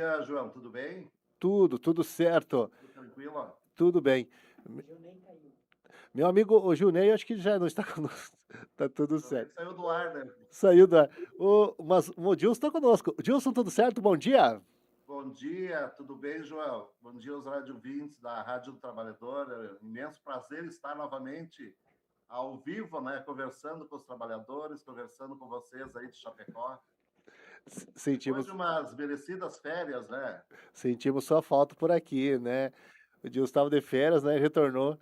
Dia, João, tudo bem? Tudo certo, Tudo tranquilo? tudo bem. Meu amigo, o Junei, acho que já não está conosco. Tá tudo Também certo. saiu do ar, né? Saiu da. Mas o Gilson está conosco. Gilson, tudo certo? Bom dia. Bom dia, tudo bem, João? Bom dia aos rádio ouvintes da Rádio do Trabalhador. É um imenso prazer estar novamente ao vivo, né? Conversando com os trabalhadores, conversando com vocês aí de Chapecó. Depois de Sentimos, umas merecidas férias, né? sentimos sua falta por aqui, né? O Gilson estava de férias, né? Retornou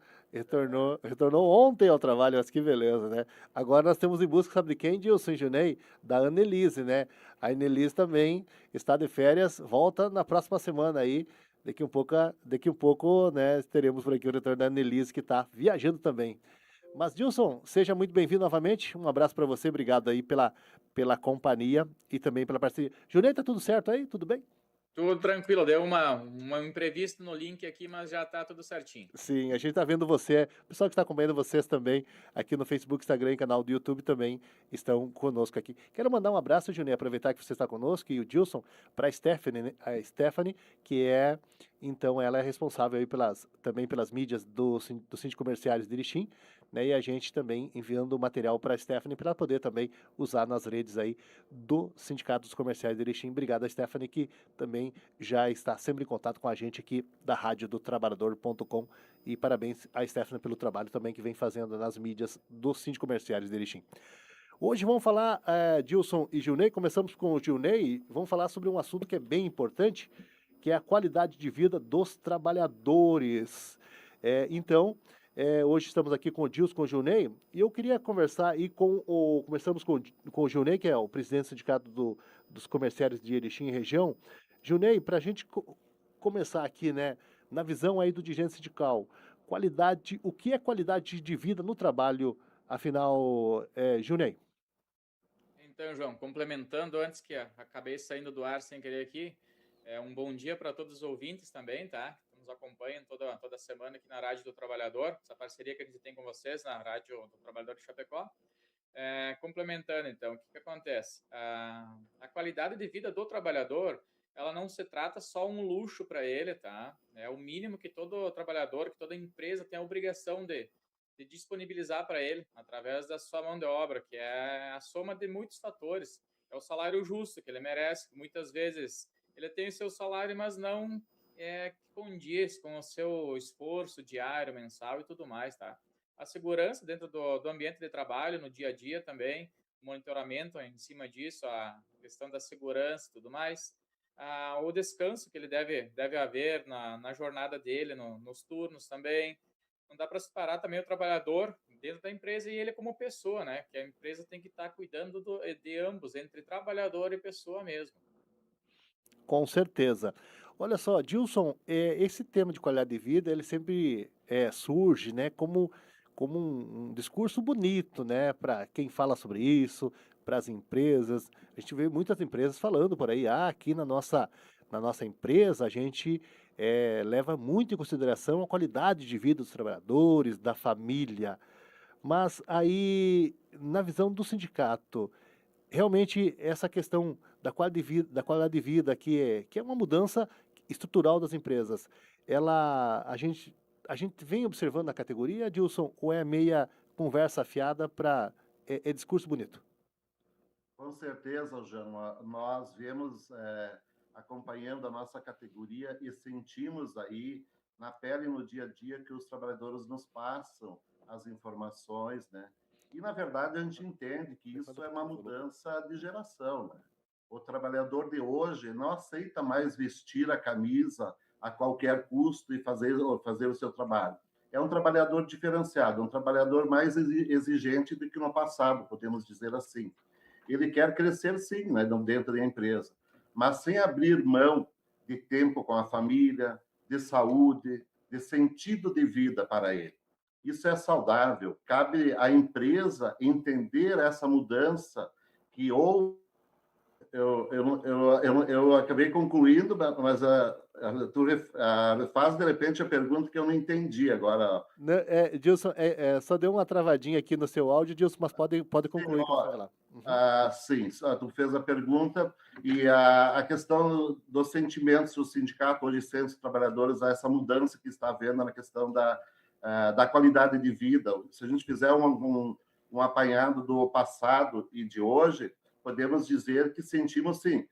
ontem ao trabalho, mas que beleza, né? Agora nós temos em busca, sabe de quem, Gilson e Junei? Da Annelise, né? A Annelise também está de férias, volta na próxima semana aí. Daqui um pouco, né, teremos por aqui o retorno da Annelise, que está viajando também. Mas, Gilson, seja muito bem-vindo novamente. Um abraço para você, obrigado aí pela companhia e também pela parceria. Junei, tá tudo certo aí? Tudo bem? Tudo tranquilo, deu uma imprevisto no link aqui, mas já tá tudo certinho. Sim, a gente tá vendo você, o pessoal que está acompanhando vocês também, aqui no Facebook, Instagram e canal do YouTube também estão conosco aqui. Quero mandar um abraço, Juninho, aproveitar que você está conosco, e o Dilson, para a Stephanie, né? A Stephanie, que é, então, ela é responsável aí também pelas mídias do Síndico Comerciários de Erechim, né? E a gente também enviando o material para a Stephanie para ela poder também usar nas redes aí do Sindicato dos Comerciais de Erechim. Obrigado a Stephanie, que também já está sempre em contato com a gente aqui da rádio do trabalhador.com, e parabéns a Stephanie pelo trabalho também que vem fazendo nas mídias dos Síndico Comerciários de Erechim. Hoje vamos falar, Dilson e Gilney, começamos com o Gilney, vamos falar sobre um assunto que é bem importante, que é a qualidade de vida dos trabalhadores. Hoje estamos aqui com o Dilson, com o Gilney, e eu queria conversar aí começamos com o Gilney, que é o presidente do Sindicato dos Comerciários de Erechim e região. Gilney, para a gente começar aqui, né, na visão aí do dirigente sindical, o que é qualidade de vida no trabalho, afinal, Junei? Então, João, complementando antes que acabei saindo do ar sem querer aqui, um bom dia para todos os ouvintes também, tá? Que nos acompanham toda semana aqui na Rádio do Trabalhador, essa parceria que a gente tem com vocês na Rádio do Trabalhador de Chapecó. Complementando, então, o que acontece? A qualidade de vida do trabalhador, ela não se trata só um luxo para ele, tá? É o mínimo que todo trabalhador, que toda empresa tem a obrigação de disponibilizar para ele, através da sua mão de obra, que é a soma de muitos fatores. É o salário justo que ele merece. Muitas vezes ele tem o seu salário, mas não condiz com o seu esforço diário, mensal e tudo mais, tá? A segurança dentro do ambiente de trabalho, no dia a dia também, o monitoramento em cima disso, a questão da segurança e tudo mais, o descanso que ele deve haver na jornada dele, nos turnos também. Não dá para separar também o trabalhador dentro da empresa e ele como pessoa, né? Que a empresa tem que estar cuidando de ambos, entre trabalhador e pessoa mesmo. Com certeza. Olha só, Dilson, esse tema de qualidade de vida, ele sempre surge, né, como um discurso bonito, né, para quem fala sobre isso, para as empresas. A gente vê muitas empresas falando por aí, aqui na nossa empresa a gente leva muito em consideração a qualidade de vida dos trabalhadores, da família. Mas aí, na visão do sindicato, realmente essa questão da qualidade de vida que é uma mudança estrutural das empresas, a gente vem observando na categoria, Dilson, ou é meia conversa afiada para é discurso bonito? Com certeza, João. Nós viemos acompanhando a nossa categoria e sentimos aí na pele e no dia a dia que os trabalhadores nos passam as informações, né? E na verdade a gente entende que Levanta isso um é uma pouquinho o volume. mudança de geração, né? O trabalhador de hoje não aceita mais vestir a camisa a qualquer custo e fazer o seu trabalho. É um trabalhador diferenciado, um trabalhador mais exigente do que no passado, podemos dizer assim. Ele quer crescer, sim, né, dentro da empresa, mas sem abrir mão de tempo com a família, de saúde, de sentido de vida para ele. Isso é saudável. Cabe à empresa entender essa mudança que houve eu acabei concluindo, mas tu faz de repente a pergunta que eu não entendi agora. Dilson, só deu uma travadinha aqui no seu áudio, Dilson, mas pode concluir o que você vai lá. Sim, tu fez a pergunta e a questão dos sentimentos do sindicato hoje sente os trabalhadores a essa mudança que está havendo na questão da qualidade de vida. Se a gente fizer um apanhado do passado e de hoje, podemos dizer que sentimos, sim,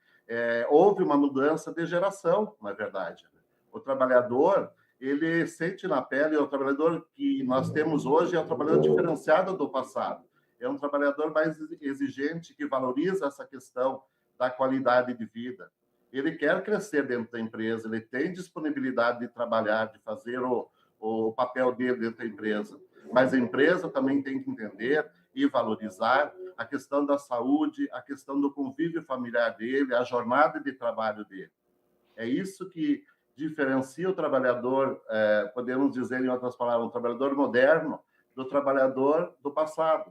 houve uma mudança de geração, na verdade. O trabalhador, ele sente na pele, o trabalhador que nós temos hoje é o trabalhador diferenciado do passado. É um trabalhador mais exigente, que valoriza essa questão da qualidade de vida. Ele quer crescer dentro da empresa, ele tem disponibilidade de trabalhar, de fazer o papel dele dentro da empresa. Mas a empresa também tem que entender e valorizar a questão da saúde, a questão do convívio familiar dele, a jornada de trabalho dele. É isso que diferencia o trabalhador, podemos dizer em outras palavras, um trabalhador moderno do trabalhador do passado.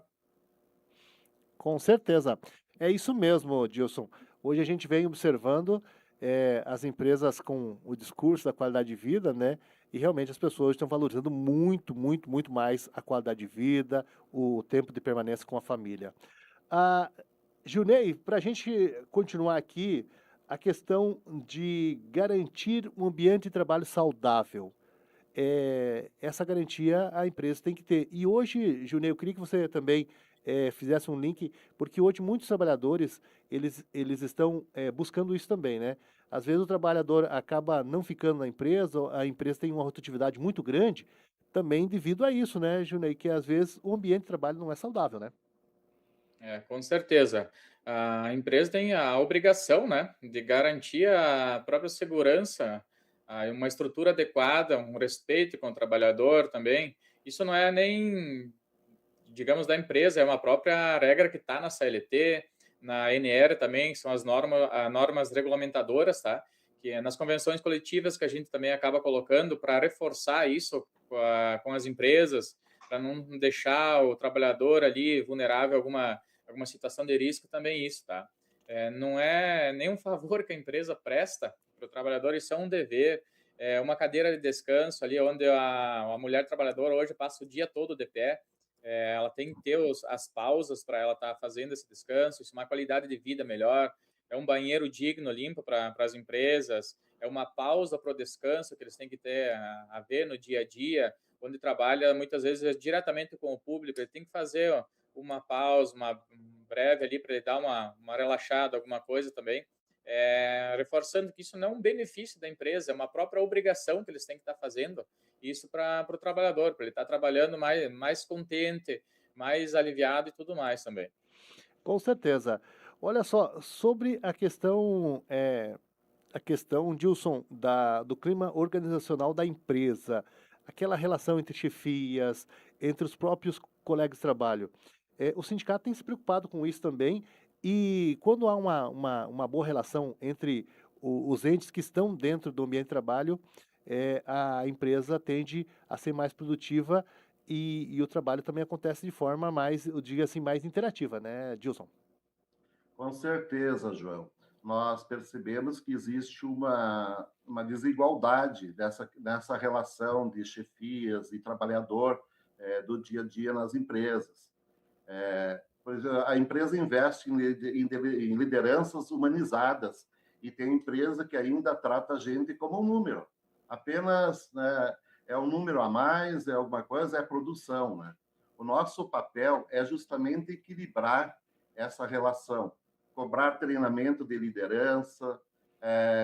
Com certeza. É isso mesmo, Dilson. Hoje a gente vem observando as empresas com o discurso da qualidade de vida, né? E realmente as pessoas estão valorizando muito, muito, muito mais a qualidade de vida, o tempo de permanência com a família. Ah, Gilney, para a gente continuar aqui, a questão de garantir um ambiente de trabalho saudável. Essa garantia a empresa tem que ter. E hoje, Gilney, eu queria que você também fizesse um link, porque hoje muitos trabalhadores, eles estão buscando isso também, né? Às vezes o trabalhador acaba não ficando na empresa, ou a empresa tem uma rotatividade muito grande, também devido a isso, né, Gilney? Que às vezes o ambiente de trabalho não é saudável, né? Com certeza. A empresa tem a obrigação, né, de garantir a própria segurança, uma estrutura adequada, um respeito com o trabalhador também. Isso não é nem, digamos, da empresa, é uma própria regra que está na CLT, na NR também, que são as normas regulamentadoras, tá? Que é nas convenções coletivas que a gente também acaba colocando para reforçar isso com as empresas, para não deixar o trabalhador ali vulnerável a alguma situação de risco, também isso, tá? Não é nenhum favor que a empresa presta para o trabalhador, isso é um dever. É uma cadeira de descanso ali, onde a mulher trabalhadora hoje passa o dia todo de pé. Ela tem que ter as pausas para ela estar fazendo esse descanso, isso é uma qualidade de vida melhor, é um banheiro digno, limpo para as empresas, é uma pausa para o descanso que eles têm que ter a ver no dia a dia, onde trabalha muitas vezes diretamente com o público, ele tem que fazer uma pausa, uma breve ali para ele dar uma relaxada, alguma coisa também, reforçando que isso não é um benefício da empresa, é uma própria obrigação que eles têm que estar fazendo, isso para o trabalhador, para ele estar trabalhando mais contente, mais aliviado e tudo mais também. Com certeza. Olha só, sobre a questão, Dilson, do clima organizacional da empresa, aquela relação entre chefias, entre os próprios colegas de trabalho. O sindicato tem se preocupado com isso também, e quando há uma boa relação entre os entes que estão dentro do ambiente de trabalho, a empresa tende a ser mais produtiva e o trabalho também acontece de forma mais, eu digo assim, mais interativa, né, Dilson? Com certeza, João. Nós percebemos que existe uma desigualdade nessa relação de chefias e trabalhador do dia a dia nas empresas. Pois a empresa investe em lideranças humanizadas e tem empresa que ainda trata a gente como um número. Apenas, né, é um número a mais, é alguma coisa, é produção, né? O nosso papel é justamente equilibrar essa relação, cobrar treinamento de liderança,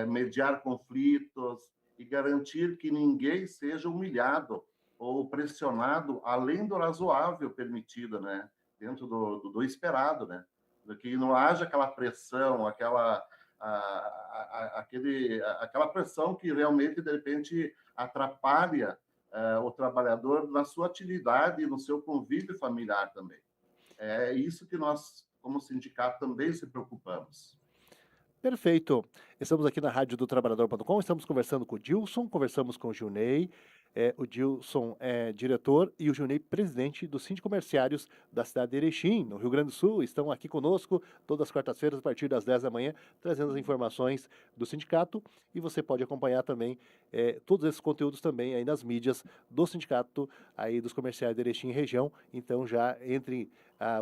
mediar conflitos e garantir que ninguém seja humilhado ou pressionado além do razoável permitido, né? Dentro do esperado, né? Que não haja aquela pressão, aquela pressão que realmente, de repente, atrapalha o trabalhador na sua atividade e no seu convívio familiar também. É isso que nós, como sindicato, também se preocupamos. Perfeito. Estamos aqui na rádio do trabalhador.com, estamos conversando com o Dilson, conversamos com o Junei. O Dilson é diretor e o Junei presidente do Síndico Comerciários da cidade de Erechim, no Rio Grande do Sul. Estão aqui conosco todas as quartas-feiras a partir das 10 da manhã, trazendo as informações do sindicato, e você pode acompanhar também todos esses conteúdos também aí nas mídias do sindicato aí dos comerciários de Erechim e região. Então já entre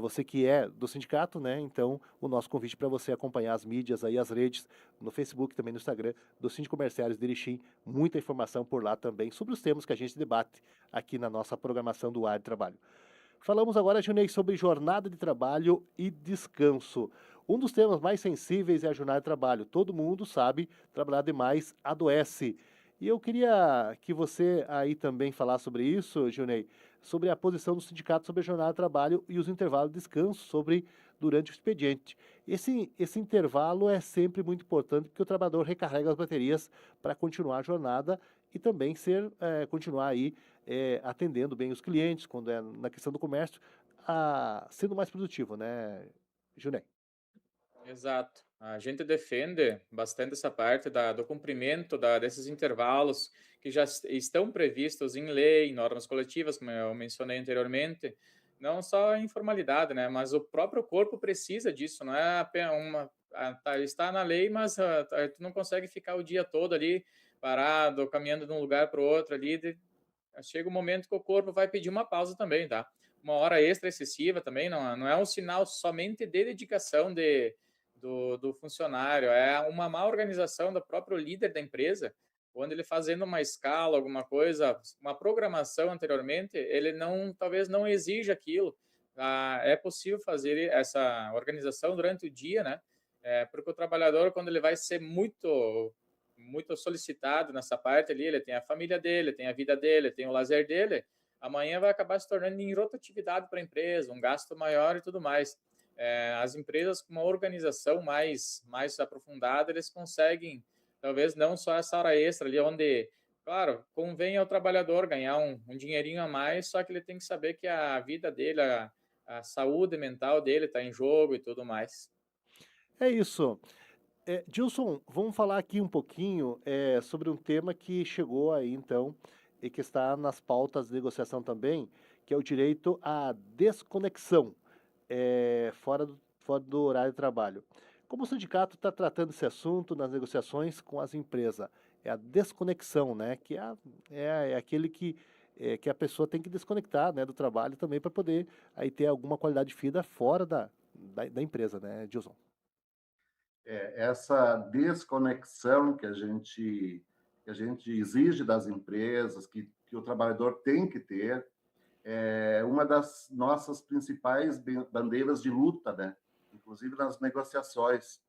você que é do sindicato, né? Então o nosso convite para você acompanhar as mídias aí, as redes, no Facebook, também no Instagram, do Síndico Comerciários de Erechim. Muita informação por lá também sobre os temas que a gente debate aqui na nossa programação do Ar de Trabalho. Falamos agora, Junei, sobre jornada de trabalho e descanso. Um dos temas mais sensíveis é a jornada de trabalho. Todo mundo sabe, trabalhar demais adoece. E eu queria que você aí também falasse sobre isso, Junei, sobre a posição do sindicato sobre a jornada de trabalho e os intervalos de descanso durante o expediente. Esse intervalo é sempre muito importante, porque o trabalhador recarrega as baterias para continuar a jornada e também continuar aí atendendo bem os clientes, quando é na questão do comércio, sendo mais produtivo, né, Junei? Exato. A gente defende bastante essa parte do cumprimento desses intervalos que já estão previstos em lei, em normas coletivas, como eu mencionei anteriormente, não só em formalidade, né? Mas o próprio corpo precisa disso, não é apenas está na lei, mas tu não consegue ficar o dia todo ali parado, caminhando de um lugar para o outro ali. Chega um momento que o corpo vai pedir uma pausa também, tá? Uma hora extra excessiva também não é um sinal somente de dedicação do funcionário, é uma má organização do próprio líder da empresa, quando ele fazendo uma escala, alguma coisa, uma programação anteriormente, ele talvez não exija aquilo. É possível fazer essa organização durante o dia, né? Porque o trabalhador, quando ele vai ser muito solicitado nessa parte ali, ele tem a família dele, tem a vida dele, tem o lazer dele, amanhã vai acabar se tornando em rotatividade para a empresa, um gasto maior e tudo mais. As empresas com uma organização mais aprofundada, eles conseguem, talvez não só essa hora extra ali, onde, claro, convém ao trabalhador ganhar um dinheirinho a mais, só que ele tem que saber que a vida dele, a saúde mental dele está em jogo e tudo mais. É isso. Dilson, vamos falar aqui um pouquinho sobre um tema que chegou aí, então, e que está nas pautas de negociação também, que é o direito à desconexão fora do horário de trabalho. Como o sindicato está tratando esse assunto nas negociações com as empresas? É a desconexão, né? Que é aquele que a pessoa tem que desconectar, né, do trabalho também para poder aí ter alguma qualidade de vida fora da empresa, né, Dilson? Essa desconexão que a gente exige das empresas, que o trabalhador tem que ter, é uma das nossas principais bandeiras de luta, né? Inclusive nas negociações.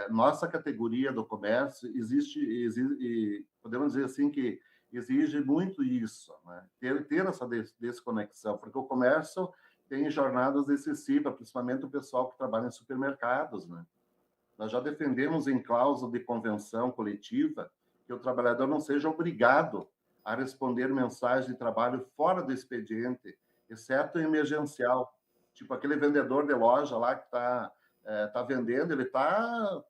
Nossa categoria do comércio exige, podemos dizer assim, que exige muito isso, né? Ter essa desconexão, porque o comércio tem jornadas excessivas, principalmente o pessoal que trabalha em supermercados, né? Nós já defendemos em cláusula de convenção coletiva que o trabalhador não seja obrigado a responder mensagem de trabalho fora do expediente, exceto emergencial. Tipo aquele vendedor de loja lá que tá vendendo, ele está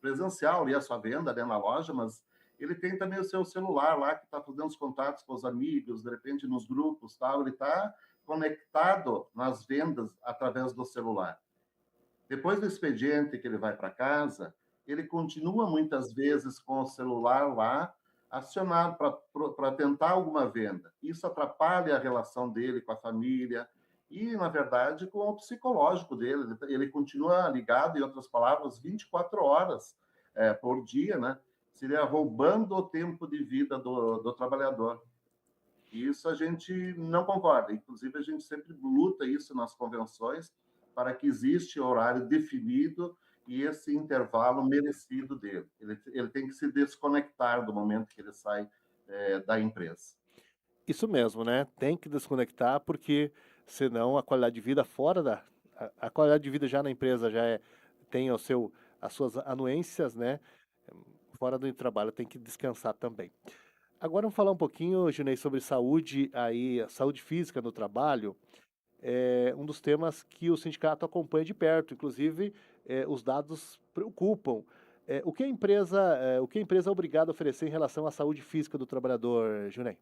presencial ali a sua venda, né, na loja, mas ele tem também o seu celular lá que está fazendo os contatos com os amigos, de repente nos grupos, tal, ele está conectado nas vendas através do celular. Depois do expediente que ele vai para casa, ele continua muitas vezes com o celular lá acionado para tentar alguma venda. Isso atrapalha a relação dele com a família e, na verdade, com o psicológico dele. Ele continua ligado, em outras palavras, 24 horas por dia, né? Seria roubando o tempo de vida do trabalhador. E isso a gente não concorda. Inclusive, a gente sempre luta isso nas convenções para que exista horário definido e esse intervalo merecido dele. Ele tem que se desconectar do momento que ele sai da empresa. Isso mesmo, né? Tem que desconectar, porque senão a qualidade de vida fora a qualidade de vida já na empresa tem as suas anuências, né? Fora do trabalho tem que descansar também. Agora vamos falar um pouquinho, Junei, sobre saúde aí, a saúde física no trabalho. É um dos temas que o sindicato acompanha de perto. Inclusive, os dados preocupam. O que a empresa é obrigada a oferecer em relação à saúde física do trabalhador, Junei?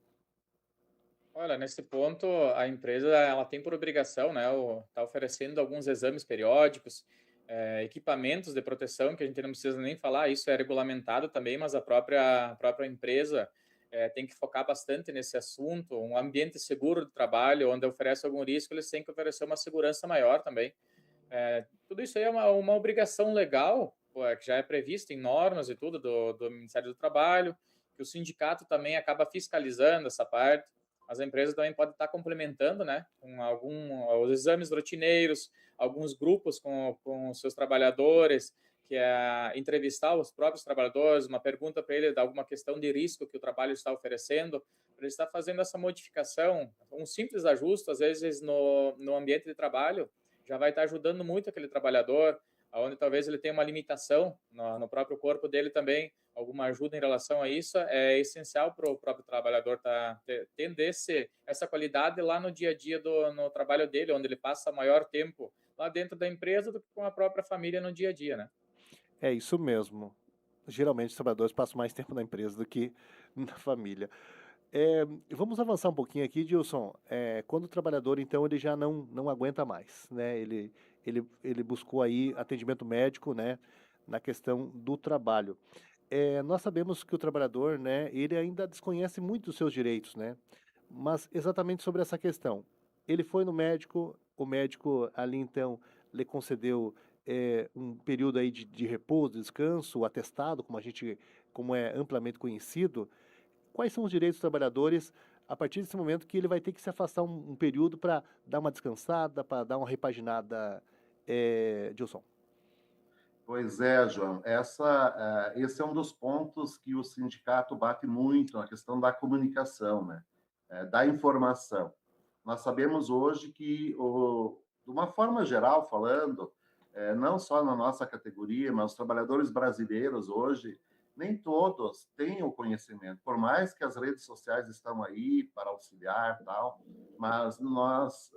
Olha, nesse ponto, a empresa ela tem por obrigação, né, tá oferecendo alguns exames periódicos, equipamentos de proteção, que a gente não precisa nem falar, isso é regulamentado também, mas a própria empresa tem que focar bastante nesse assunto. Um ambiente seguro de trabalho, onde oferece algum risco, eles têm que oferecer uma segurança maior também. Tudo isso aí é uma obrigação legal, pô, que já é prevista em normas e tudo do Ministério do Trabalho, que o sindicato também acaba fiscalizando essa parte. As empresas também podem estar complementando, né, com os exames rotineiros, alguns grupos com os seus trabalhadores, que é entrevistar os próprios trabalhadores, uma pergunta para ele de alguma questão de risco que o trabalho está oferecendo, para ele estar fazendo essa modificação, um simples ajuste, às vezes, no ambiente de trabalho, já vai estar ajudando muito aquele trabalhador, onde talvez ele tenha uma limitação no próprio corpo dele também, alguma ajuda em relação a isso é essencial para o próprio trabalhador tendo essa qualidade lá no dia a dia no trabalho dele, onde ele passa maior tempo lá dentro da empresa do que com a própria família no dia a dia, né? É isso mesmo. Geralmente os trabalhadores passam mais tempo na empresa do que na família. Vamos avançar um pouquinho aqui, Dilson. Quando o trabalhador, então, ele já não aguenta mais, né? Ele buscou aí atendimento médico, né, na questão do trabalho. Nós sabemos que o trabalhador, né, ele ainda desconhece muito os seus direitos, né? Mas exatamente sobre essa questão. Ele foi no médico, o médico ali então lhe concedeu um período aí de repouso, descanso, o atestado, como é amplamente conhecido. Quais são os direitos dos trabalhadores a partir desse momento que ele vai ter que se afastar um período para dar uma descansada, para dar uma repaginada, Dilson? Pois é, João. Esse é um dos pontos que o sindicato bate muito, a questão da comunicação, né? Da informação. Nós sabemos hoje que, de uma forma geral falando, não só na nossa categoria, mas os trabalhadores brasileiros hoje, nem todos têm o conhecimento, por mais que as redes sociais estão aí para auxiliar, tal, mas nós,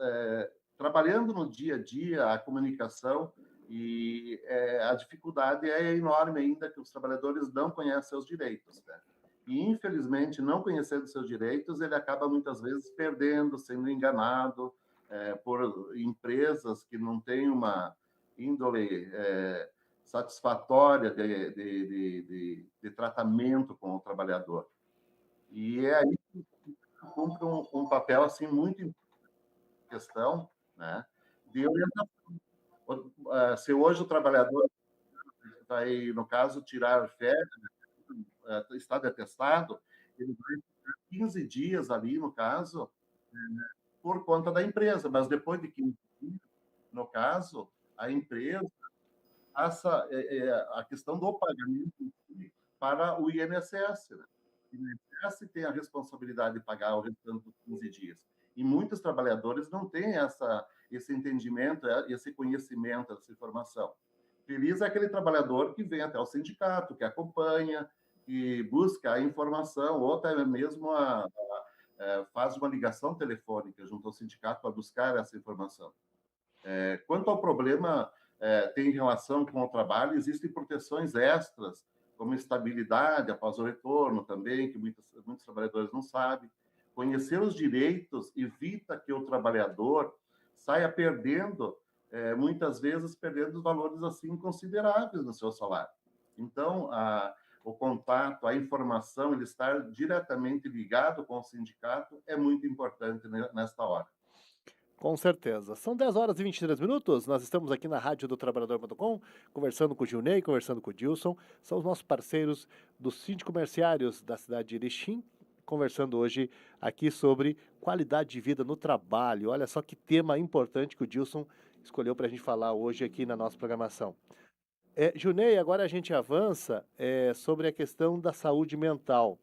trabalhando no dia a dia, a comunicação e a dificuldade é enorme ainda que os trabalhadores não conhecem seus direitos, né? E, infelizmente, não conhecendo seus direitos, ele acaba muitas vezes perdendo, sendo enganado por empresas que não têm uma índole satisfatória de tratamento com o trabalhador. E é aí que cumpre um papel assim muito importante na questão, né, de orientação. Se hoje o trabalhador vai, no caso, tirar férias, está detestado, ele vai ficar 15 dias ali, no caso, por conta da empresa, mas depois de 15 dias, no caso, a empresa passa a questão do pagamento para o INSS, né? O INSS tem a responsabilidade de pagar o restante dos 15 dias. E muitos trabalhadores não têm esse entendimento, esse conhecimento, essa informação. Feliz é aquele trabalhador que vem até o sindicato, que acompanha, que busca a informação, ou até mesmo faz uma ligação telefônica junto ao sindicato para buscar essa informação. Quanto ao problema tem relação com o trabalho, existem proteções extras, como estabilidade após o retorno também, que muitos trabalhadores não sabem. Conhecer os direitos evita que o trabalhador saia perdendo, muitas vezes perdendo valores assim consideráveis no seu salário. Então, o contato, a informação, ele estar diretamente ligado com o sindicato é muito importante nesta hora. Com certeza. São 10 horas e 23 minutos. Nós estamos aqui na rádio do trabalhador.com, conversando com o Gilney, conversando com o Dilson. São os nossos parceiros dos sindicomerciários da cidade de Erechim, conversando hoje aqui sobre qualidade de vida no trabalho. Olha só que tema importante que o Dilson escolheu para a gente falar hoje aqui na nossa programação. Gilney, agora a gente avança sobre a questão da saúde mental.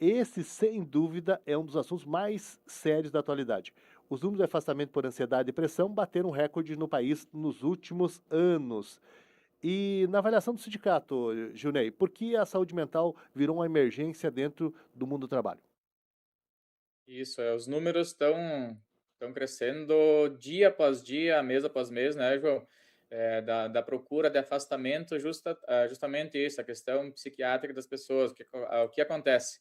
Esse, sem dúvida, é um dos assuntos mais sérios da atualidade. Os números de afastamento por ansiedade e depressão bateram recorde no país nos últimos anos. E na avaliação do sindicato, Gilney, por que a saúde mental virou uma emergência dentro do mundo do trabalho? Isso, os números estão crescendo dia após dia, mês após mês, né, João? da procura de afastamento, justamente isso, a questão psiquiátrica das pessoas. O que acontece?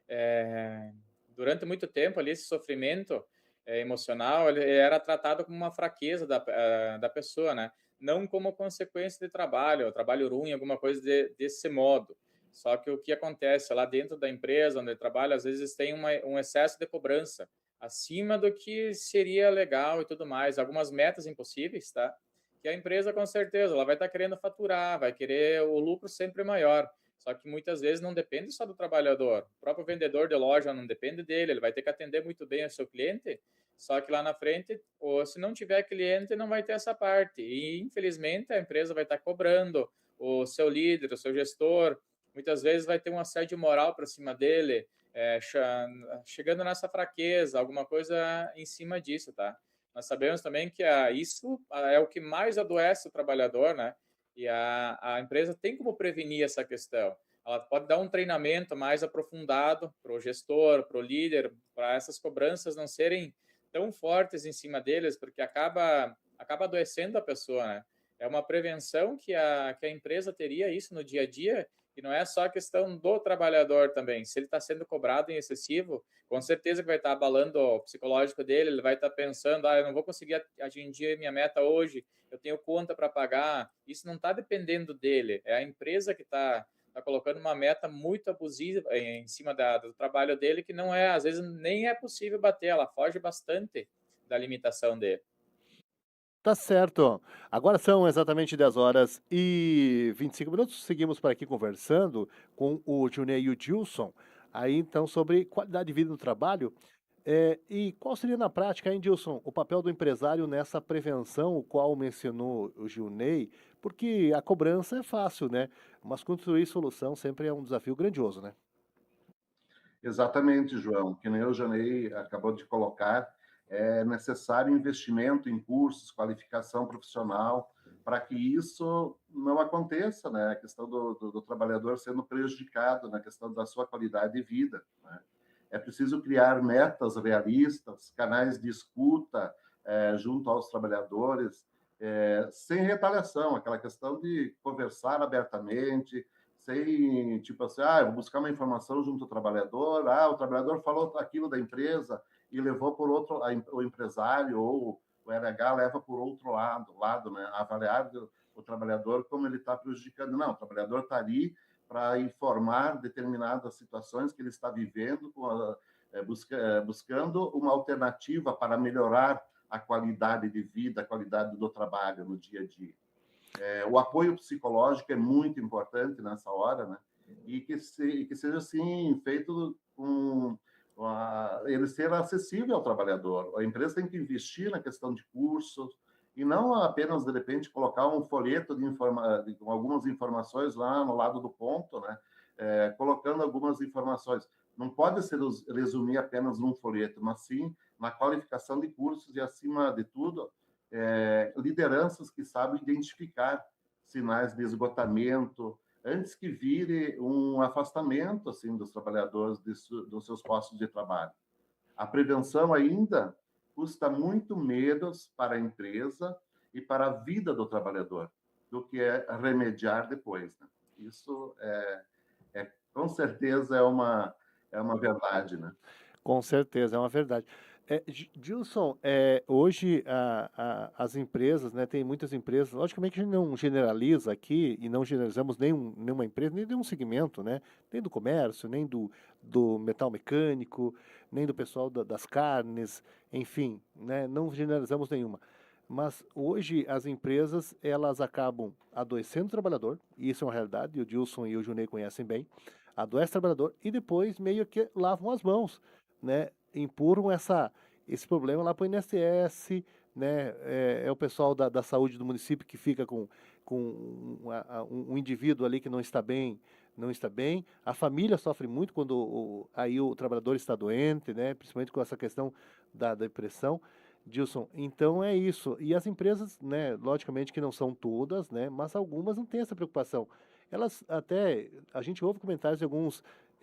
É, Durante muito tempo ali, esse sofrimento emocional, ele era tratado como uma fraqueza da pessoa, né? Não como consequência de trabalho ruim, alguma coisa desse modo. Só que o que acontece lá dentro da empresa onde ele trabalha, às vezes tem um excesso de cobrança acima do que seria legal e tudo mais. Algumas metas impossíveis, tá? Que a empresa, com certeza, ela vai estar querendo faturar, vai querer o lucro sempre maior. Só que muitas vezes não depende só do trabalhador. O próprio vendedor de loja não depende dele, ele vai ter que atender muito bem o seu cliente, só que lá na frente, ou se não tiver cliente, não vai ter essa parte. E, infelizmente, a empresa vai estar cobrando o seu líder, o seu gestor, muitas vezes vai ter um assédio moral para cima dele, chegando nessa fraqueza, alguma coisa em cima disso, tá? Nós sabemos também que isso é o que mais adoece o trabalhador, né? E a empresa tem como prevenir essa questão. Ela pode dar um treinamento mais aprofundado para o gestor, para o líder, para essas cobranças não serem tão fortes em cima deles, porque acaba adoecendo a pessoa, né? É uma prevenção que a empresa teria isso no dia a dia, e não é só a questão do trabalhador também. Se ele está sendo cobrado em excessivo, com certeza que vai estar abalando o psicológico dele, ele vai estar pensando, eu não vou conseguir atingir minha meta hoje, eu tenho conta para pagar. Isso não está dependendo dele, é a empresa que está colocando uma meta muito abusiva em cima do trabalho dele, que não é, às vezes, nem é possível bater, ela foge bastante da limitação dele. Tá certo. Agora são exatamente 10 horas e 25 minutos. Seguimos por aqui conversando com o Junei e o Gilson, aí então sobre qualidade de vida no trabalho. E qual seria na prática, hein, Gilson, o papel do empresário nessa prevenção, o qual mencionou o Junei? Porque a cobrança é fácil, né? Mas construir solução sempre é um desafio grandioso, né? Exatamente, João. Que nem o Janei acabou de colocar, é necessário investimento em cursos, qualificação profissional, para que isso não aconteça, né? A questão do trabalhador sendo prejudicado na questão da sua qualidade de vida, né? É preciso criar metas realistas, canais de escuta junto aos trabalhadores, sem retaliação, aquela questão de conversar abertamente, sem, tipo assim, eu vou buscar uma informação junto ao trabalhador, o trabalhador falou aquilo da empresa e levou por outro, o empresário ou o RH leva por outro lado, né? Avaliar o trabalhador como ele está prejudicando. Não, o trabalhador está ali para informar determinadas situações que ele está vivendo, buscando uma alternativa para melhorar a qualidade de vida, a qualidade do trabalho no dia a dia. O apoio psicológico é muito importante nessa hora, né? E que seja assim feito com ele ser acessível ao trabalhador. A empresa tem que investir na questão de cursos e não apenas de repente colocar um folheto com algumas informações lá no lado do ponto, né? Colocando algumas informações. Não pode ser resumir apenas num folheto, mas sim na qualificação de cursos e, acima de tudo, lideranças que sabem identificar sinais de esgotamento antes que vire um afastamento assim dos trabalhadores dos seus postos de trabalho. A prevenção ainda custa muito menos para a empresa e para a vida do trabalhador do que remediar depois, né? Isso com certeza é uma verdade, né? Com certeza, é uma verdade. Gilson, hoje as empresas, né, tem muitas empresas, logicamente que a gente não generaliza aqui e não generalizamos nenhuma empresa, nem nenhum segmento, né, nem do comércio, nem do metal mecânico, nem do pessoal das carnes, enfim, né, não generalizamos nenhuma. Mas hoje as empresas, elas acabam adoecendo o trabalhador, e isso é uma realidade, e o Gilson e o Junei conhecem bem, adoece o trabalhador e depois meio que lavam as mãos, né, empurram esse problema lá para o INSS, né, é o pessoal da saúde do município que fica com um indivíduo ali que não está bem, a família sofre muito quando aí o trabalhador está doente, né, principalmente com essa questão da depressão, Gilson, então é isso, e as empresas, né, logicamente que não são todas, né, mas algumas não têm essa preocupação, elas até, a gente ouve comentários de alguns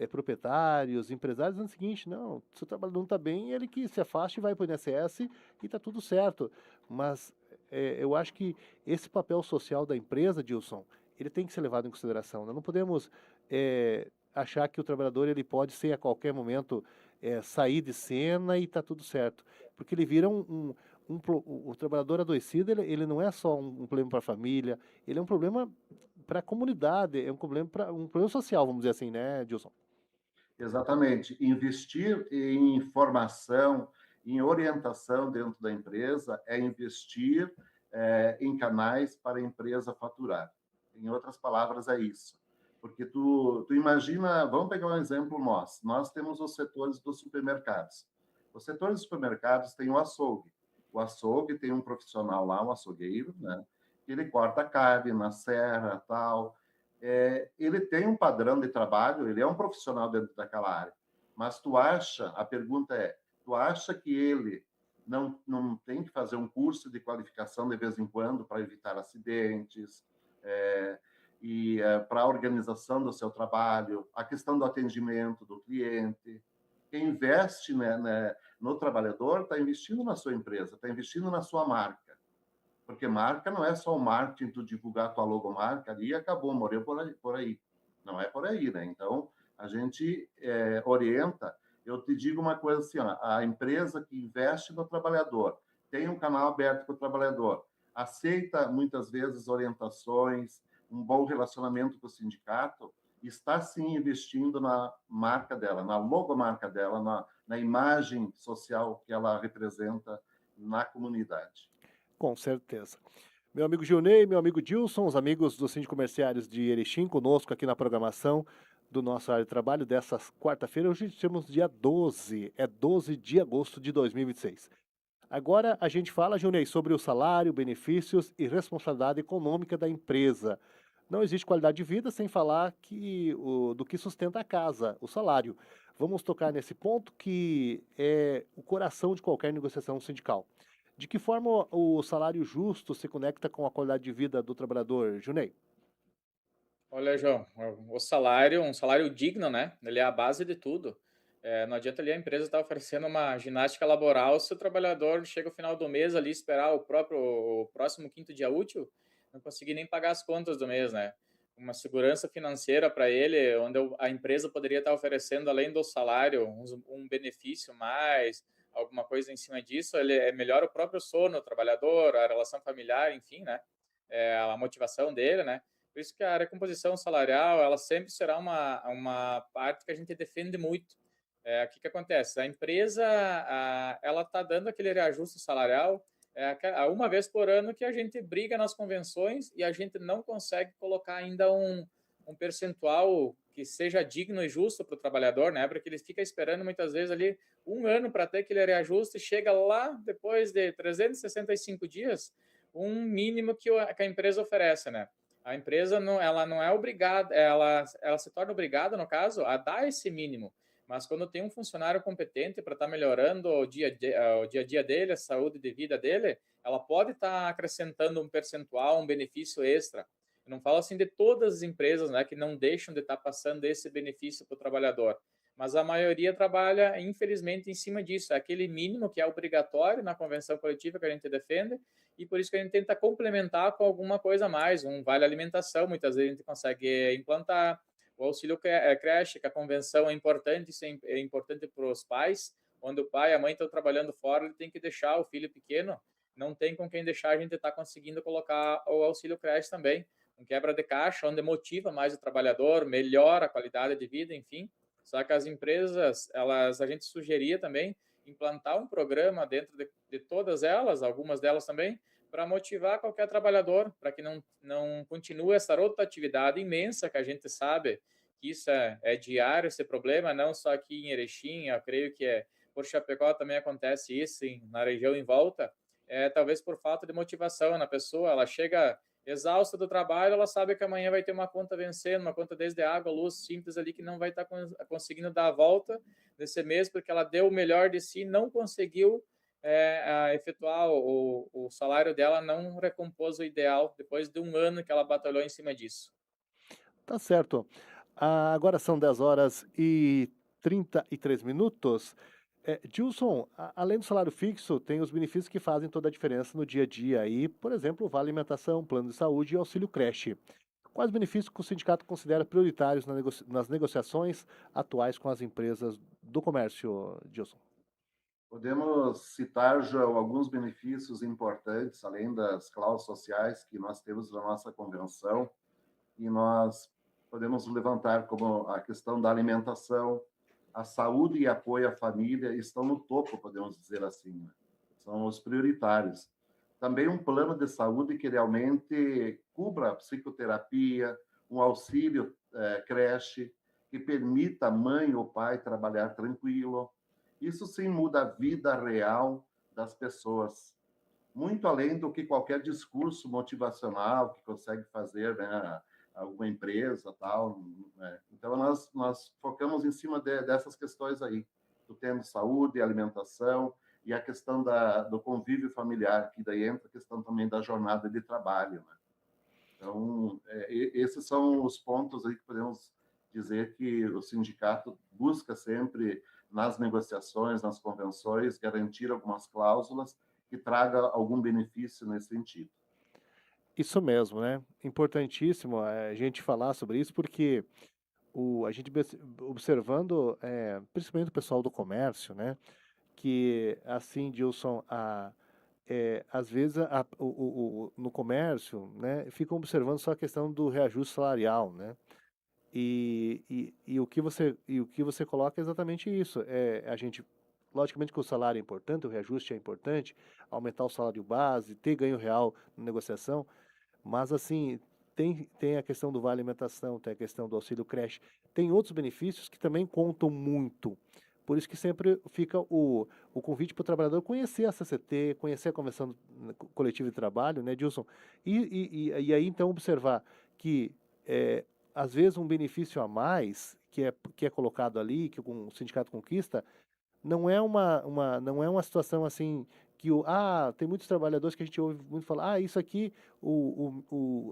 proprietários, empresários, dizendo o seguinte, não, se o trabalhador não está bem, ele que se afaste e vai para o INSS e está tudo certo. Mas eu acho que esse papel social da empresa, Dilson, ele tem que ser levado em consideração. Nós não podemos achar que o trabalhador ele pode ser a qualquer momento sair de cena e tá tudo certo, porque ele vira o trabalhador adoecido, ele não é só um problema para a família, ele é um problema para a comunidade, é um problema social, vamos dizer assim, né, Dilson? Exatamente. Investir em formação, em orientação dentro da empresa é investir em canais para a empresa faturar. Em outras palavras, é isso. Porque tu imagina, vamos pegar um exemplo nosso. Nós temos os setores dos supermercados. Os setores dos supermercados têm o açougue. O açougue tem um profissional lá, um açougueiro, né? Ele corta carne na serra, tal. Ele tem um padrão de trabalho, ele é um profissional dentro daquela área. Mas a pergunta é, tu acha que ele não tem que fazer um curso de qualificação de vez em quando para evitar acidentes, para a organização do seu trabalho, a questão do atendimento do cliente? Quem investe, né, no trabalhador está investindo na sua empresa, está investindo na sua marca. Porque marca não é só o marketing, tu divulgar a tua logomarca ali e acabou, morreu por aí. Não é por aí, né? Então, a gente orienta. Eu te digo uma coisa assim, ó, a empresa que investe no trabalhador, tem um canal aberto para o trabalhador, aceita muitas vezes orientações, um bom relacionamento com o sindicato, está sim investindo na marca dela, na logomarca dela, na imagem social que ela representa na comunidade. Com certeza. Meu amigo Gilney, meu amigo Dilson, os amigos do Síndico Comerciários de Erechim, conosco aqui na programação do nosso área de trabalho dessa quarta-feira. Hoje temos dia 12, é 12 de agosto de 2026. Agora a gente fala, Gilney, sobre o salário, benefícios e responsabilidade econômica da empresa. Não existe qualidade de vida sem falar do que sustenta a casa, o salário. Vamos tocar nesse ponto que é o coração de qualquer negociação sindical. De que forma o salário justo se conecta com a qualidade de vida do trabalhador, Junei? Olha, João, o salário, um salário digno, né? Ele é a base de tudo. Não adianta ali a empresa estar oferecendo uma ginástica laboral se o trabalhador chega ao final do mês ali esperar o próximo quinto dia útil, não conseguir nem pagar as contas do mês, né? Uma segurança financeira para ele, onde a empresa poderia estar oferecendo, além do salário, um benefício mais, alguma coisa em cima disso, ele é melhor o próprio sono, o trabalhador, a relação familiar, enfim, né? A motivação dele, né? Por isso que a recomposição salarial, ela sempre será uma parte que a gente defende muito. O que acontece? A empresa, ela está dando aquele reajuste salarial uma vez por ano que a gente briga nas convenções e a gente não consegue colocar ainda um percentual que seja digno e justo para o trabalhador, né? Porque ele fica esperando muitas vezes ali um ano para ter aquele reajuste e chega lá depois de 365 dias, um mínimo que a empresa oferece, né? A empresa não, ela não é obrigada, ela se torna obrigada, no caso, a dar esse mínimo. Mas quando tem um funcionário competente para estar melhorando o dia a dia dele, a saúde de vida dele, ela pode estar acrescentando um percentual, um benefício extra. Eu não falo assim de todas as empresas, né, que não deixam de estar passando esse benefício para o trabalhador, mas a maioria trabalha, infelizmente, em cima disso. É aquele mínimo que é obrigatório na convenção coletiva que a gente defende, e por isso que a gente tenta complementar com alguma coisa a mais, um vale alimentação, muitas vezes a gente consegue implantar, o auxílio creche, que a convenção é importante, isso é importante para os pais, quando o pai e a mãe estão trabalhando fora, ele tem que deixar o filho pequeno, não tem com quem deixar, a gente está conseguindo colocar o auxílio creche também, um quebra de caixa, onde motiva mais o trabalhador, melhora a qualidade de vida, enfim. Só que as empresas, a gente sugeria também implantar um programa dentro de todas elas, algumas delas também, para motivar qualquer trabalhador, para que não continue essa rotatividade imensa que a gente sabe que isso é diário, esse problema, não só aqui em Erechim, eu creio que por Chapecó também acontece isso, na região em volta, talvez por falta de motivação na pessoa, ela chega exausta do trabalho, ela sabe que amanhã vai ter uma conta vencendo, uma conta desde água, luz, simples ali, que não vai estar conseguindo dar a volta nesse mês, porque ela deu o melhor de si, não conseguiu efetuar o salário dela, não recompôs o ideal, depois de um ano que ela batalhou em cima disso. Tá certo. Agora são 10 horas e 33 minutos. Gilson, além do salário fixo, tem os benefícios que fazem toda a diferença no dia a dia aí, por exemplo, o Vale Alimentação, Plano de Saúde e Auxílio Creche. Quais benefícios que o sindicato considera prioritários nas negociações atuais com as empresas do comércio, Gilson? Podemos citar, João, alguns benefícios importantes, além das cláusulas sociais que nós temos na nossa convenção, e nós podemos levantar como a questão da alimentação, a saúde e apoio à família estão no topo, podemos dizer assim, né? São os prioritários. Também um plano de saúde que realmente cubra a psicoterapia, um auxílio creche, que permita a mãe ou pai trabalhar tranquilo. Isso sim muda a vida real das pessoas, muito além do que qualquer discurso motivacional que consegue fazer, né, alguma empresa, tal, né? Então, nós focamos em cima dessas questões aí, do tendo saúde, alimentação e a questão do convívio familiar, que daí entra a questão também da jornada de trabalho, né? Então, esses são os pontos aí que podemos dizer que o sindicato busca sempre, nas negociações, nas convenções, garantir algumas cláusulas que traga algum benefício nesse sentido. Isso mesmo, né? Importantíssimo a gente falar sobre isso, porque a gente observando, principalmente o pessoal do comércio, né? Que assim, Gilson, às vezes no comércio, né, ficam observando só a questão do reajuste salarial, né? E o que você coloca é exatamente isso. A gente, logicamente que o salário é importante, o reajuste é importante, aumentar o salário base, ter ganho real na negociação, mas assim, tem a questão do vale alimentação, tem a questão do auxílio creche, tem outros benefícios que também contam muito. Por isso que sempre fica o convite para o trabalhador conhecer a CCT, conhecer a Convenção Coletiva de Trabalho, né, Dilson? E aí, então, observar que, às vezes, um benefício a mais que é colocado ali, que o sindicato conquista, não é uma situação assim que tem muitos trabalhadores que a gente ouve muito falar, isso aqui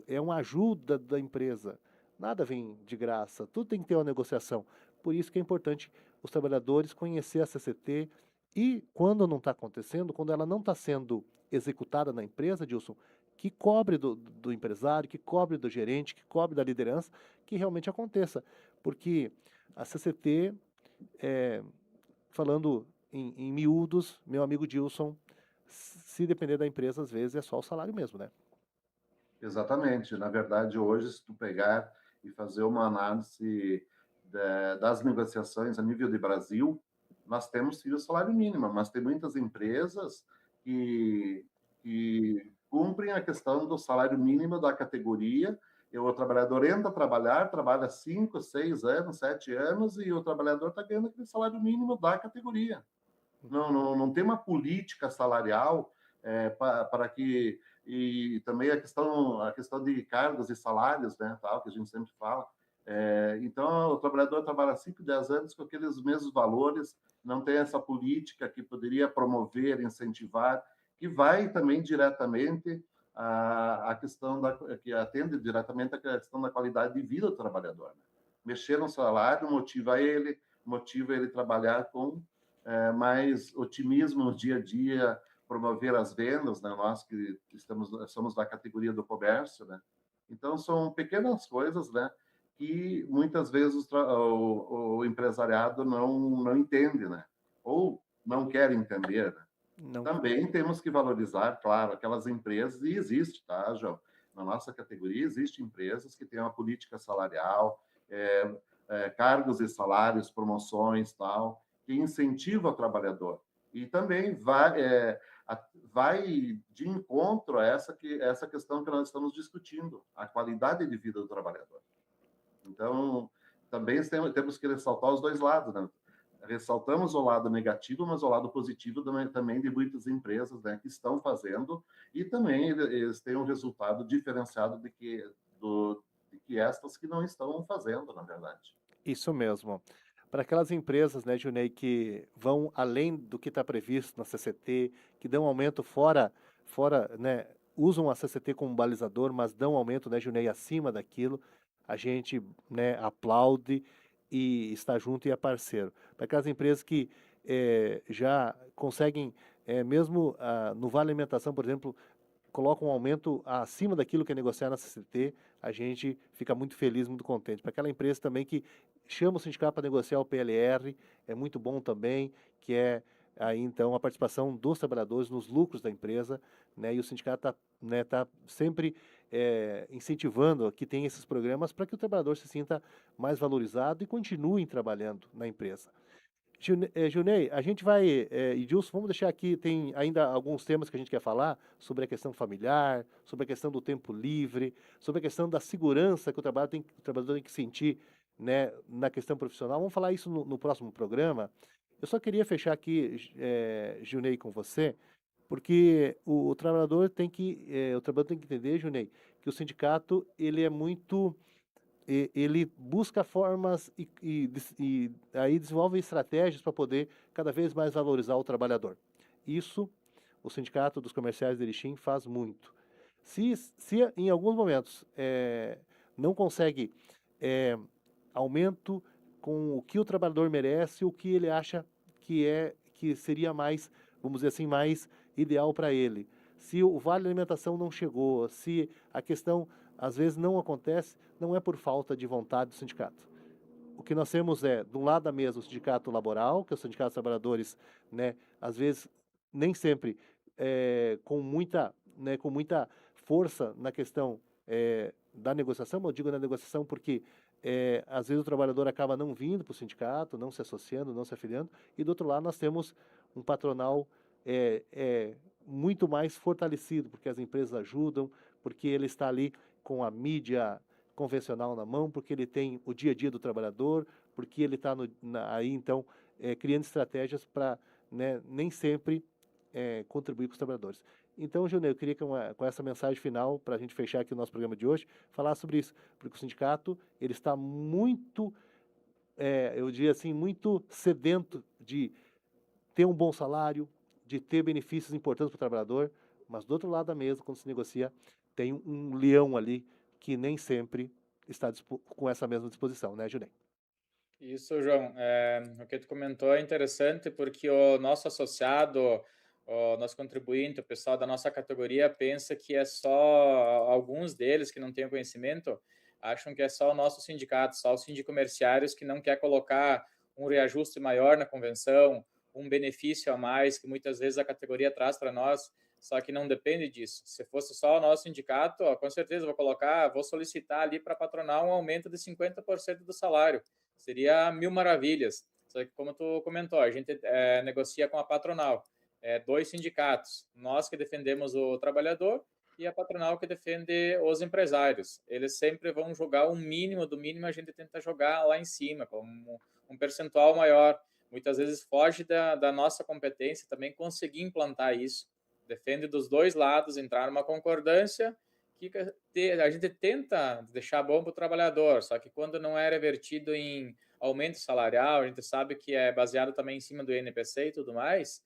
é uma ajuda da empresa. Nada vem de graça, tudo tem que ter uma negociação. Por isso que é importante os trabalhadores conhecer a CCT e, quando não está acontecendo, quando ela não está sendo executada na empresa, Dilson, que cobre do empresário, que cobre do gerente, que cobre da liderança, que realmente aconteça. Porque a CCT, é, falando em miúdos, meu amigo Dilson, se depender da empresa, às vezes é só o salário mesmo, né? Exatamente. Na verdade, hoje, se tu pegar e fazer uma análise das negociações a nível de Brasil, nós temos sim o salário mínimo, mas tem muitas empresas que cumprem a questão do salário mínimo da categoria, e o trabalhador entra a trabalhar, trabalha 5, 6 anos, 7 anos, e o trabalhador está ganhando aquele salário mínimo da categoria. Não tem uma política salarial para que, e também a questão de cargos e salários, né, tal, que a gente sempre fala. Então, o trabalhador trabalha 5, 10 anos com aqueles mesmos valores, não tem essa política que poderia promover, incentivar, que vai também diretamente a questão que atende diretamente a questão da qualidade de vida do trabalhador, né? Mexer no salário motiva ele a trabalhar com mais otimismo no dia a dia, promover as vendas, né? Nós que somos da categoria do comércio, né? Então, são pequenas coisas, né, que muitas vezes o empresariado não entende, né? Ou não quer entender, né? Não. Também temos que valorizar, claro, aquelas empresas, e existe, tá, João? Na nossa categoria, existem empresas que têm uma política salarial, cargos e salários, promoções, tal, que incentiva o trabalhador. E também vai de encontro a essa questão que nós estamos discutindo, a qualidade de vida do trabalhador. Então, também temos que ressaltar os dois lados, né? Ressaltamos o lado negativo, mas o lado positivo também de muitas empresas, né, que estão fazendo, e também eles têm um resultado diferenciado de que estas que não estão fazendo, na verdade. Isso mesmo. Para aquelas empresas, né, Junei, que vão além do que está previsto na CCT, que dão aumento fora, né, usam a CCT como balizador, mas dão aumento, né, Junei, acima daquilo, a gente, né, aplaude e está junto e é parceiro. Para aquelas empresas que já conseguem, mesmo no Vale Alimentação, por exemplo, colocam um aumento acima daquilo que é negociar na CCT, a gente fica muito feliz, muito contente. Para aquela empresa também que chama o sindicato para negociar o PLR, é muito bom também, que é aí então a participação dos trabalhadores nos lucros da empresa, né? E o sindicato está, né, tá sempre incentivando que tenha esses programas para que o trabalhador se sinta mais valorizado e continue trabalhando na empresa. Junei, a gente vai, e Gilson, vamos deixar aqui, tem ainda alguns temas que a gente quer falar sobre a questão familiar, sobre a questão do tempo livre, sobre a questão da segurança que o trabalhador tem que sentir, né, na questão profissional. Vamos falar isso no próximo programa. Eu só queria fechar aqui, Junei, com você, porque o trabalhador tem que, entender, Junei, que o sindicato, ele é muito ele busca formas e aí desenvolve estratégias para poder cada vez mais valorizar o trabalhador. Isso o Sindicato dos Comerciais de Erechim faz muito. Se em alguns momentos não consegue aumento com o que o trabalhador merece, o que ele acha que seria mais, vamos dizer assim, mais ideal para ele. Se o vale alimentação não chegou, se a questão às vezes não acontece, não é por falta de vontade do sindicato. O que nós temos é, de um lado da mesa, o sindicato laboral, que é o sindicato dos trabalhadores, né, às vezes, nem sempre com muita força na questão da negociação, eu digo na negociação porque às vezes o trabalhador acaba não vindo para o sindicato, não se associando, não se afiliando, e do outro lado nós temos um patronal muito mais fortalecido, porque as empresas ajudam, porque ele está ali com a mídia convencional na mão, porque ele tem o dia a dia do trabalhador, porque ele está aí, então, criando estratégias para, né, nem sempre contribuir com os trabalhadores. Então, Junei, eu queria que com essa mensagem final, para a gente fechar aqui o nosso programa de hoje, falar sobre isso, porque o sindicato ele está muito, eu diria assim, muito sedento de ter um bom salário, de ter benefícios importantes para o trabalhador, mas do outro lado da mesa, quando se negocia, tem um leão ali que nem sempre está com essa mesma disposição, né, Junei? Isso, João. O que tu comentou é interessante porque o nosso associado, o nosso contribuinte, o pessoal da nossa categoria pensa que é só alguns deles que não têm conhecimento, acham que é só o nosso sindicato, só os sindicomerciários que não quer colocar um reajuste maior na convenção, um benefício a mais que muitas vezes a categoria traz para nós, só que não depende disso. Se fosse só o nosso sindicato, com certeza vou solicitar ali para a patronal um aumento de 50% do salário. Seria mil maravilhas. Só que, como tu comentou, a gente negocia com a patronal. Dois sindicatos. Nós que defendemos o trabalhador e a patronal que defende os empresários. Eles sempre vão jogar o mínimo do mínimo, a gente tenta jogar lá em cima, com um percentual maior. Muitas vezes foge da nossa competência também conseguir implantar isso. Defende dos dois lados, entrar numa concordância que a gente tenta deixar bom para o trabalhador, só que quando não é revertido em aumento salarial, a gente sabe que é baseado também em cima do INPC e tudo mais,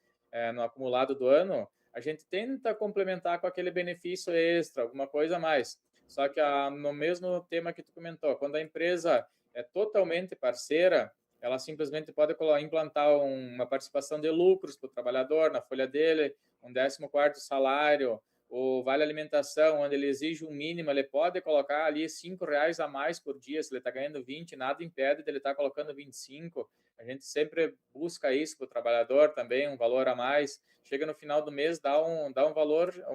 no acumulado do ano, a gente tenta complementar com aquele benefício extra, alguma coisa a mais. Só que no mesmo tema que tu comentou, quando a empresa é totalmente parceira, ela simplesmente pode implantar uma participação de lucros para o trabalhador na folha dele, um 14º salário, o vale alimentação, onde ele exige um mínimo, ele pode colocar ali R$5 a mais por dia, se ele está ganhando 20, nada impede de ele estar colocando 25. A gente sempre busca isso para o trabalhador também, um valor a mais. Chega no final do mês, dá um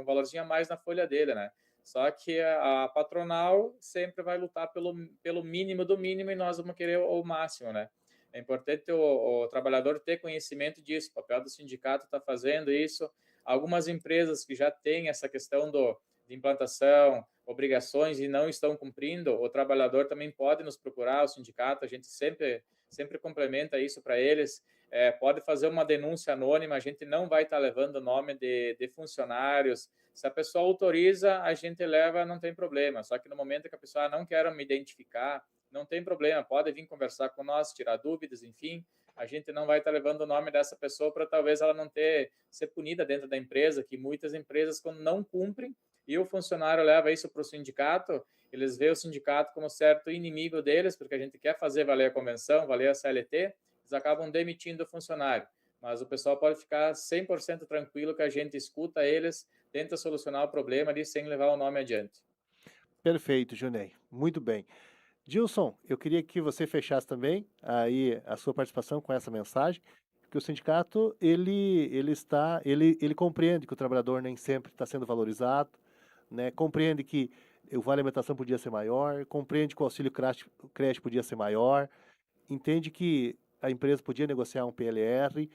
valorzinho a mais na folha dele, né? Só que a patronal sempre vai lutar pelo mínimo do mínimo e nós vamos querer o máximo, né? É importante o trabalhador ter conhecimento disso. O papel do sindicato está fazendo isso. Algumas empresas que já têm essa questão de implantação, obrigações e não estão cumprindo, o trabalhador também pode nos procurar, o sindicato, a gente sempre complementa isso para eles. Pode fazer uma denúncia anônima, a gente não vai estar levando o nome de funcionários. Se a pessoa autoriza, a gente leva, não tem problema. Só que no momento que a pessoa não quer me identificar, não tem problema, pode vir conversar com nós, tirar dúvidas, enfim. A gente não vai estar levando o nome dessa pessoa para talvez ela não ser punida dentro da empresa, que muitas empresas, quando não cumprem, e o funcionário leva isso para o sindicato, eles veem o sindicato como certo inimigo deles, porque a gente quer fazer valer a convenção, valer a CLT, eles acabam demitindo o funcionário. mas o pessoal pode ficar 100% tranquilo que a gente escuta eles, tenta solucionar o problema ali sem levar o nome adiante. Perfeito, Junei. Muito bem. Gilson, eu queria que você fechasse também aí a sua participação com essa mensagem, que o sindicato ele compreende que o trabalhador nem sempre está sendo valorizado, né? Compreende que o vale alimentação podia ser maior, compreende que o auxílio creche podia ser maior, entende que a empresa podia negociar um PLR,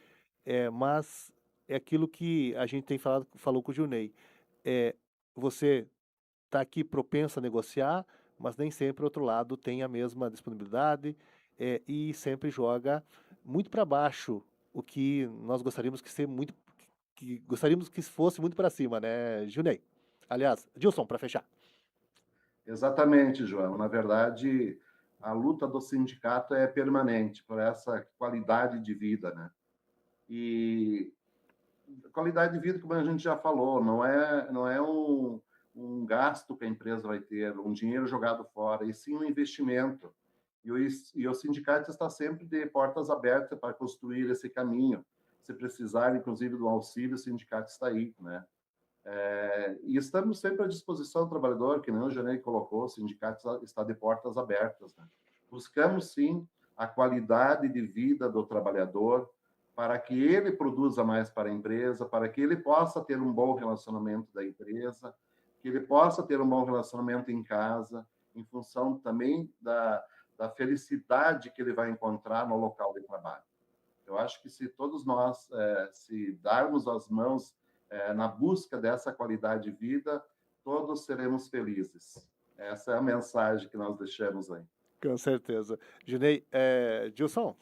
mas é aquilo que a gente tem falou com o Junei. Você está aqui propenso a negociar, mas nem sempre o outro lado tem a mesma disponibilidade, e sempre joga muito para baixo o que nós gostaríamos que gostaríamos que fosse muito para cima, né, Junei? Aliás, Gilson, para fechar. Exatamente, João. Na verdade, a luta do sindicato é permanente por essa qualidade de vida, né? E qualidade de vida, como a gente já falou, não é um gasto que a empresa vai ter, um dinheiro jogado fora, e sim um investimento. E o sindicato está sempre de portas abertas para construir esse caminho. Se precisar, inclusive, do auxílio, o sindicato está aí, né? E estamos sempre à disposição do trabalhador, que nem o Janei colocou, o sindicato está de portas abertas, né? Buscamos, sim, a qualidade de vida do trabalhador, para que ele produza mais para a empresa, para que ele possa ter um bom relacionamento da empresa, que ele possa ter um bom relacionamento em casa, em função também da felicidade que ele vai encontrar no local de trabalho. Eu acho que se todos nós se darmos as mãos na busca dessa qualidade de vida, todos seremos felizes. Essa é a mensagem que nós deixamos aí. Com certeza. Junei, Gilson,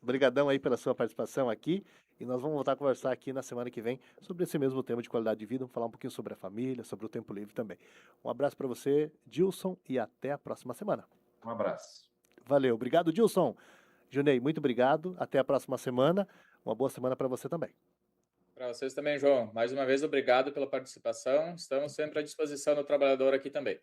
brigadão aí pela sua participação aqui, e nós vamos voltar a conversar aqui na semana que vem sobre esse mesmo tema de qualidade de vida, vamos falar um pouquinho sobre a família, sobre o tempo livre também. Um abraço para você, Gilson, e até a próxima semana. Um abraço. Valeu, obrigado, Gilson. Junei, muito obrigado, até a próxima semana, uma boa semana para você também. Para vocês também, João. Mais uma vez, obrigado pela participação. Estamos sempre à disposição do trabalhador aqui também.